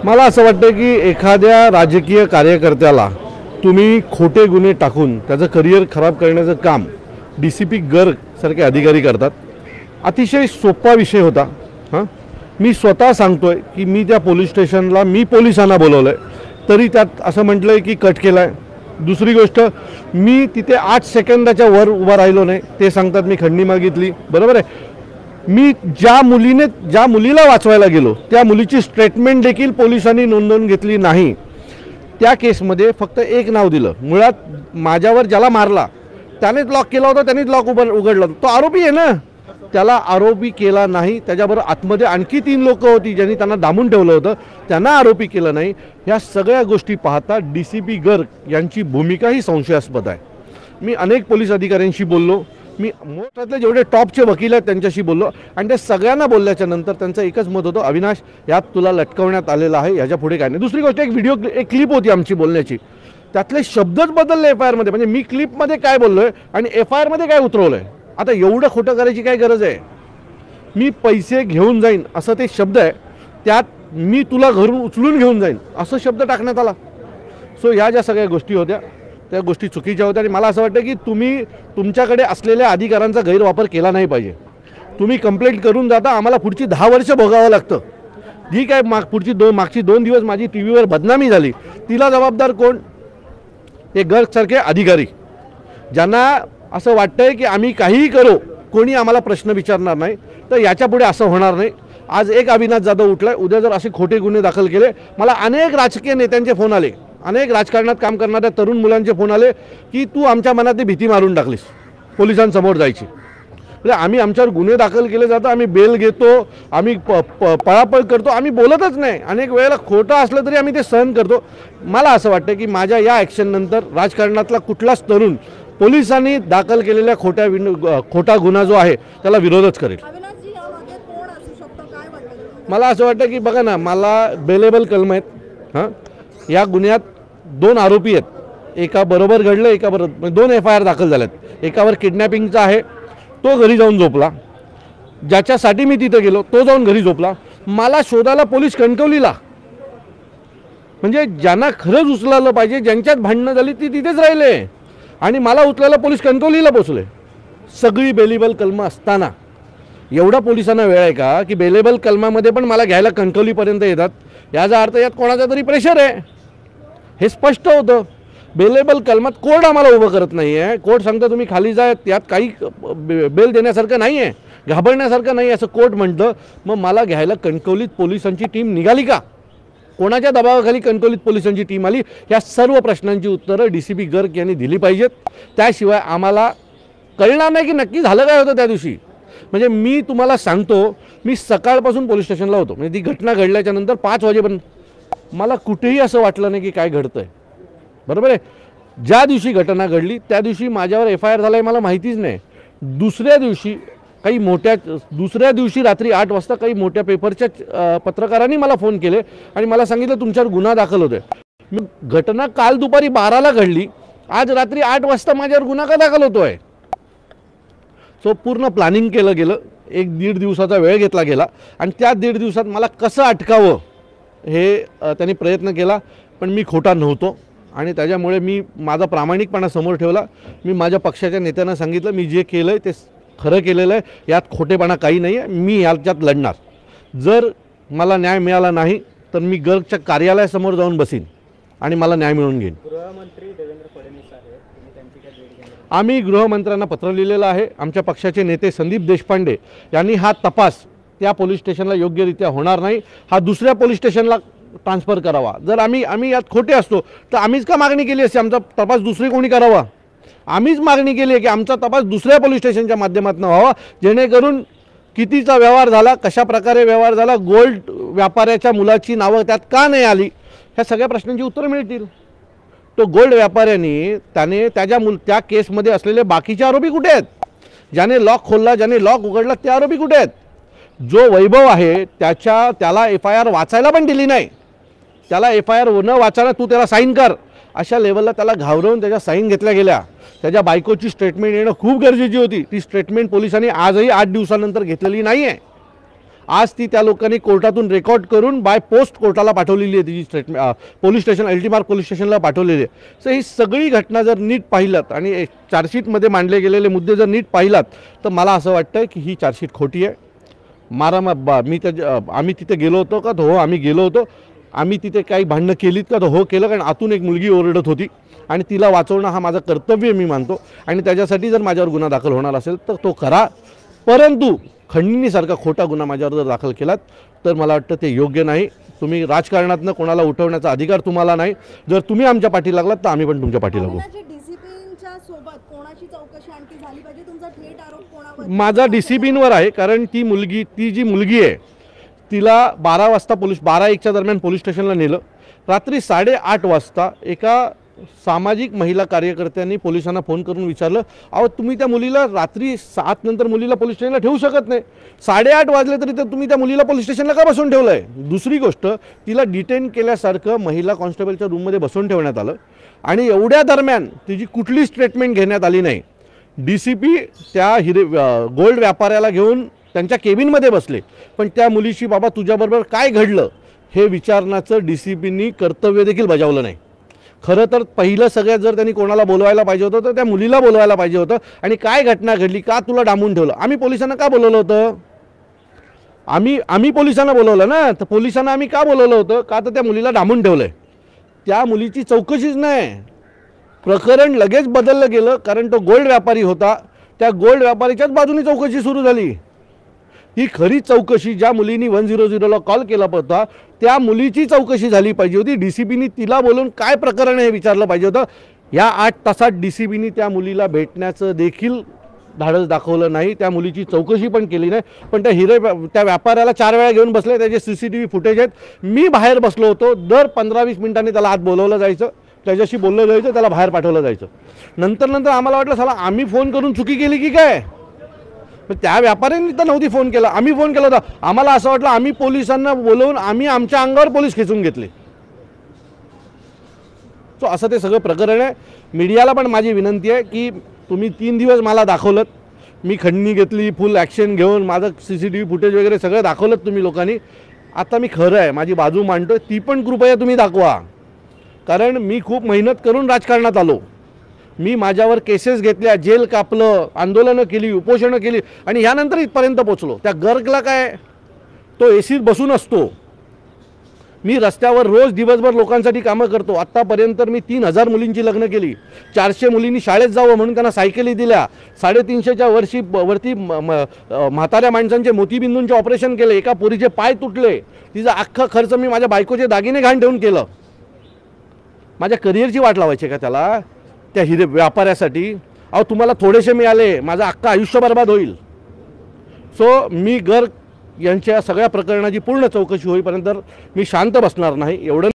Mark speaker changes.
Speaker 1: मला असं वाटतं की एखाद्या राजकीय कार्यकर्त्याला तुम्ही खोटे गुन्हे टाकून त्याचं करिअर खराब करण्याचं काम DCP गर्ग सारखे अधिकारी करतात। अतिशय सोपा विषय होता। मी स्वतः सांगतोय की मी त्या पोलीस स्टेशनला पोलिसांना बोलवलंय, तरी त्यात असं म्हटलंय की कट केलाय। दुसरी गोष्ट, मी तिथे 8 सेकंदाच्या वर उभा राहिलो नाही, ते सांगतात मी खंडणी मागितली। बरोबर आहे, मी ज्या मुलीला वाचवायला गेलो त्या मुलीची स्टेटमेंट देखील पोलिसांनी नोंदवून घेतली नाही। त्या केसमध्ये फक्त एक नाव दिलं, मुळात माझ्यावर ज्याला मारला त्यानेच लॉक केला होता, त्यानेच लॉक उघडला, तो आरोपी आहे ना, त्याला आरोपी केला नाही। त्याच्याबरोबर आतमध्ये आणखी 3 लोक होती ज्यांनी त्यांना दामून ठेवलं होतं, त्यांना आरोपी केलं नाही। ह्या सगळ्या गोष्टी पाहता DCP गर्ग यांची भूमिका ही संशयास्पद आहे। मी अनेक पोलीस अधिकाऱ्यांशी बोललो, मी मोठ्यातले जेवढे टॉपचे वकील आहेत त्यांच्याशी बोललो, आणि त्या सगळ्यांना बोलल्याच्या नंतर त्यांचं एकच मत होतं, अविनाश यात तुला लटकवण्यात आलेलं आहे, याच्या पुढे काय नाही। दुसरी गोष्ट, एक क्लिप होती आमची बोलण्याची, त्यातले शब्दच बदलले FIR मध्ये, म्हणजे मी क्लिपमध्ये काय बोललोय आणि FIR मध्ये काय उतरवलंय। आता एवढं खोटं करायची काय गरज आहे? मी पैसे घेऊन जाईन असं ते शब्द आहे, त्यात मी तुला घरून उचलून घेऊन जाईन असं शब्द टाकण्यात आला। सो ह्या ज्या सगळ्या गोष्टी होत्या त्या गोष्टी चुकीच्या होत्या, आणि मला असं वाटतं की तुम्ही तुमच्याकडे असलेल्या अधिकारांचा गैरवापर केला नाही पाहिजे। तुम्ही कंप्लेंट करून जाता, आम्हाला पुढची 10 वर्ष भोगावं लागतं। जी काय मागची 2 दिवस माझी टीव्हीवर बदनामी झाली, तिला जबाबदार कोण? हे गर्गसारखे अधिकारी, ज्यांना असं वाटतंय की आम्ही काहीही करू, कोणी आम्हाला प्रश्न विचारणार नाही। तर याच्या पुढे असं होणार नाही। आज एक अविनाश जाधव उठलाय, उद्या जर असे खोटे गुन्हे दाखल केले, मला अनेक राजकीय नेत्यांचे फोन आले, अनेक राजकारणात काम करणाऱ्या तरुण मुलांचे फोन आले की तू आमच्या मनात भीती मारून टाकलीस पोलिसांसमोर जायची। म्हणजे आम्ही आमच्यावर गुन्हे दाखल केले जातात, आम्ही बेल घेतो, आम्ही पळापळ करतो, आम्ही बोलतच नाही। अनेक वेळेला खोटं असलं तरी आम्ही ते सहन करतो। मला असं वाटतं की माझ्या या ॲक्शननंतर राजकारणातला कुठलाच तरुण पोलिसांनी दाखल केलेल्या खोटा गुन्हा जो आहे त्याला विरोधच करेल। मला असं वाटतं की बघा ना, मला बेलेबल कलम आहेत। या गुन्ह्यात 2 आरोपी आहेत, एका बरोबर घडलं, एका बरोबर 2 FIR दाखल झाल्यात। एकावर किडनॅपिंगचा आहे, तो घरी जाऊन झोपला, ज्याच्यासाठी मी तिथे गेलो तो जाऊन घरी झोपला। मला शोधायला पोलीस कणकवलीला, म्हणजे ज्यांना खरंच उचलायला पाहिजे, ज्यांच्यात भांडणं झाली ती तिथेच राहिले, आणि मला उचलायला पोलीस कणकवलीला पोचले। सगळी बेलेबल कलम असताना एवढा पोलिसांना वेळ आहे का की बेलेबल कलमामध्ये पण मला घ्यायला कणकवलीपर्यंत येतात? याचा अर्थ यात कोणाचा तरी प्रेशर आहे, हे स्पष्ट होतं। बेलेबल कलमात कोर्ट आम्हाला उभं करत नाही आहे। कोर्ट सांगतं तुम्ही खाली जा, यात काही बेल देण्यासारखं नाही आहे, घाबरण्यासारखं नाही असं कोर्ट म्हणतं। मग मला घ्यायला कणकवलीत पोलिसांची टीम निघाली का? कोणाच्या दबावाखाली कणकवलीत पोलिसांची टीम आली? या सर्व प्रश्नांची उत्तरं DCP गर्ग यांनी दिली पाहिजेत, त्याशिवाय आम्हाला कळणार नाही की नक्की झालं काय होतं त्या दिवशी। म्हणजे मी तुम्हाला सांगतो, मी सकाळपासून पोलीस स्टेशनला होतो, म्हणजे ती घटना घडल्याच्या नंतर 5 वाजेपर्यंत मला कुठेही असं वाटलं नाही की काय घडतंय। बरोबर आहे, ज्या दिवशी घटना घडली त्या दिवशी माझ्यावर FIR झाला आहे मला माहितीच नाही। दुसऱ्या दिवशी रात्री 8 वाजता काही मोठ्या पेपरच्या पत्रकारांनी मला फोन केले आणि मला सांगितलं तुमच्यावर गुन्हा दाखल होतोय। घटना काल दुपारी 12ला घडली, आज रात्री 8 वाजता माझ्यावर गुन्हा का दाखल होतोय? सो पूर्ण प्लॅनिंग केलं गेलं, 1-1.5 दिवसाचा वेळ घेतला गेला, आणि त्या 1.5 दिवसात मला कसं अटकावं हे त्यांनी प्रयत्न केला, पण मी खोटा नव्हतो, आणि त्याच्यामुळे मी माझा प्रामाणिकपणा समोर ठेवला। मी माझ्या पक्षाच्या नेत्यांना सांगितलं मी जे केलं आहे ते खरं केलेलं आहे, यात खोटेपणा काही नाही आहे, मी याच्यात लढणार। जर मला न्याय मिळाला नाही तर मी गर्गच्या कार्यालयासमोर जाऊन बसीन आणि मला न्याय मिळवून घेईन।
Speaker 2: गृहमंत्री देवेंद्र फडणवीस आहेत, तुम्ही त्यांची काय भेट घेणार?
Speaker 1: आम्ही गृहमंत्र्यांना पत्र लिहिलेलं आहे। आमच्या पक्षाचे नेते संदीप देशपांडे यांनी हा तपास त्या पोलीस स्टेशनला योग्यरित्या होणार नाही, हा दुसऱ्या पोलीस स्टेशनला ट्रान्सफर करावा। जर आम्ही यात खोटे असतो तर आम्हीच का मागणी केली असती आमचा तपास दुसरी कोणी करावा? आम्हीच मागणी केली आहे की आमचा तपास दुसऱ्या पोलीस स्टेशनच्या माध्यमातून व्हावा, जेणेकरून कितीचा व्यवहार झाला, कशा प्रकारे व्यवहार झाला, गोल्ड व्यापाऱ्याच्या मुलाची नावं त्यात का नाही आली, ह्या सगळ्या प्रश्नांची उत्तरं मिळतील। तो गोल्ड व्यापाऱ्याने त्या केसमध्ये असलेले बाकीचे आरोपी कुठे आहेत? ज्याने लॉक खोलला, ज्याने लॉक उघडला, ते आरोपी कुठे आहेत? जो वैभव आहे त्याला FIR वाचायला पण दिली नाही, त्याला FIR न वाचायला तू त्याला साईन कर अशा लेवलला त्याला घाबरवून त्याच्या साईन घेतल्या गेल्या। त्याच्या बायकोची स्टेटमेंट येणं खूप गरजेची होती, ती स्टेटमेंट पोलिसांनी आजही 8 दिवसानंतर घेतलेली नाही आहे। आज ती त्या लोकांनी कोर्टातून रेकॉर्ड करून बाय पोस्ट कोर्टाला पाठवलेली आहे, तिची स्टेटमेंट पोलीस स्टेशन अल्टिमार्क पोलीस स्टेशनला पाठवलेली आहे. सो ही सगळी घटना जर नीट पाहिलात आणि चार्जशीटमध्ये मांडले गेलेले मुद्दे जर नीट पाहिलात तर मला असं वाटतं की ही चार्जशीट खोटी आहे. आम्ही तिथे गेलो होतो का? हो आम्ही गेलो होतो. आम्ही तिथे काही भांडणं केलीत का? तर हो केलं, कारण आतून एक मुलगी ओरडत होती आणि तिला वाचवणं हा माझा कर्तव्य मी मानतो आणि त्याच्यासाठी जर माझ्यावर गुन्हा दाखल होणार असेल तर तो करा. परंतु खंडणीसारखा खोटा गुन्हा माझ्यावर जर दाखल केलात तर मला वाटतं ते योग्य नाही. तुम्ही राजकारणातनं कोणाला उठवण्याचा अधिकार तुम्हाला नाही. जर तुम्ही आमच्या पाठी लागलात तर आम्ही पण तुमच्या पाठी लागू.
Speaker 3: सोबत कोणाची चौकशी आणखी झाली पाहिजे? तुमचा थेट आरोप कोणावर?
Speaker 1: माझा डिसिप्लिनवर आहे, कारण ती जी मुलगी आहे तिला 12 वाजता 12-1च्या दरम्यान पोलीस स्टेशनला नेलं. रात्री 8:30 वाजता एका सामाजिक महिला कार्यकर्त्यांनी पोलिसांना फोन करून विचारलं, अहो तुम्ही त्या मुलीला रात्री 7 नंतर मुलीला पोलीस स्टेशनला ठेवू शकत नाही. 8:30 वाजले तरी तर तुम्ही त्या मुलीला पोलीस स्टेशनला का बसवून ठेवलं आहे? दुसरी गोष्ट, तिला डिटेन केल्यासारखं महिला कॉन्स्टेबलच्या रूममध्ये बसवून ठेवण्यात आलं आणि एवढ्या दरम्यान तिची कुठली स्टेटमेंट घेण्यात आली नाही. DCP त्या गोल्ड व्यापाऱ्याला घेऊन त्यांच्या केबिनमध्ये बसले, पण त्या मुलीशी बाबा तुझ्याबरोबर काय घडलं हे विचारण्याचं DCPनी कर्तव्य देखील बजावलं नाही. खरं तर पहिलं सगळ्यात जर त्यांनी कोणाला बोलवायला पाहिजे होतं तर त्या मुलीला बोलवायला पाहिजे होतं. आणि काय घटना घडली, का तुला डांबून ठेवलं? आम्ही पोलिसांना का बोलवलं होतं? आम्ही पोलिसांना बोलवलं ना. तर पोलिसांना आम्ही का बोलवलं होतं? का तर त्या मुलीला डांबून ठेवलंय. त्या मुलीची चौकशीच नाही. प्रकरण लगेच बदललं गेलं, कारण तो गोल्ड व्यापारी होता. त्या गोल्ड व्यापारीच्याच बाजूने चौकशी सुरू झाली. ही खरी चौकशी ज्या मुलीनी 100ला कॉल केला होता त्या मुलीची चौकशी झाली पाहिजे होती. DCPनी तिला बोलून काय प्रकरण हे विचारलं पाहिजे होतं. या 8 तासात DCPनी त्या मुलीला भेटण्याचं देखील धाडस दाखवलं नाही. त्या मुलीची चौकशी पण केली नाही. पण त्या व्यापाऱ्याला 4 वेळा घेऊन बसले. त्याचे CCTV फुटेज आहेत. मी बाहेर बसलो होतो. दर 15-20 मिनिटांनी त्याला आत बोलवलं जायचं, त्याच्याशी बोललं जायचं, त्याला बाहेर पाठवलं जायचं. नंतर आम्हाला वाटलं साला आम्ही फोन करून चुकी केली की काय. पण त्या व्यापाऱ्यांनी तर नव्हती फोन केला, आम्ही फोन केला होता. आम्हाला असं वाटलं आम्ही पोलिसांना बोलवून आम्ही आमच्या अंगावर पोलीस खेचून घेतले. सो असं ते सगळं प्रकरण आहे. मीडियाला पण माझी विनंती आहे की तुम्ही 3 दिवस मला दाखवलं, मी खंडणी घेतली, फुल ॲक्शन घेऊन माझं CCTV फुटेज वगैरे सगळं दाखवलं तुम्ही लोकांनी. आता मी खरं आहे माझी बाजू मांडतो, ती पण कृपया तुम्ही दाखवा. कारण मी खूप मेहनत करून राजकारणात आलो. मी माझ्यावर केसेस घेतल्या, जेल कापलं, आंदोलनं केली, उपोषणं केली आणि ह्यानंतर इथपर्यंत पोचलो. त्या गर्गला काय, तो ACत बसून असतो. मी रस्त्यावर रोज दिवसभर लोकांसाठी कामं करतो. आत्तापर्यंत मी 3000 मुलींची लग्न केली. 400 मुलींनी शाळेत जावं म्हणून त्यांना सायकली दिल्या. 350च्या वरती म्हाताऱ्या माणसांचे मोतीबिंदूंचे ऑपरेशन केले. एका पोरीचे पाय तुटले. तिचा अख्खा खर्च मी माझ्या बायकोचे दागिने घाण ठेवून केलं. माझ्या करिअरची वाट लावायची का त्याला, त्या व्यापाऱ्यासाठी? अहो तुम्हाला थोडेसे मिळाले, माझं अख्खं आयुष्य बर्बाद होईल. सो मी गर्ग यांच्या सगळ्या प्रकरणाची पूर्ण चौकशी होईपर्यंत मी शांत बसणार नाही. एवढं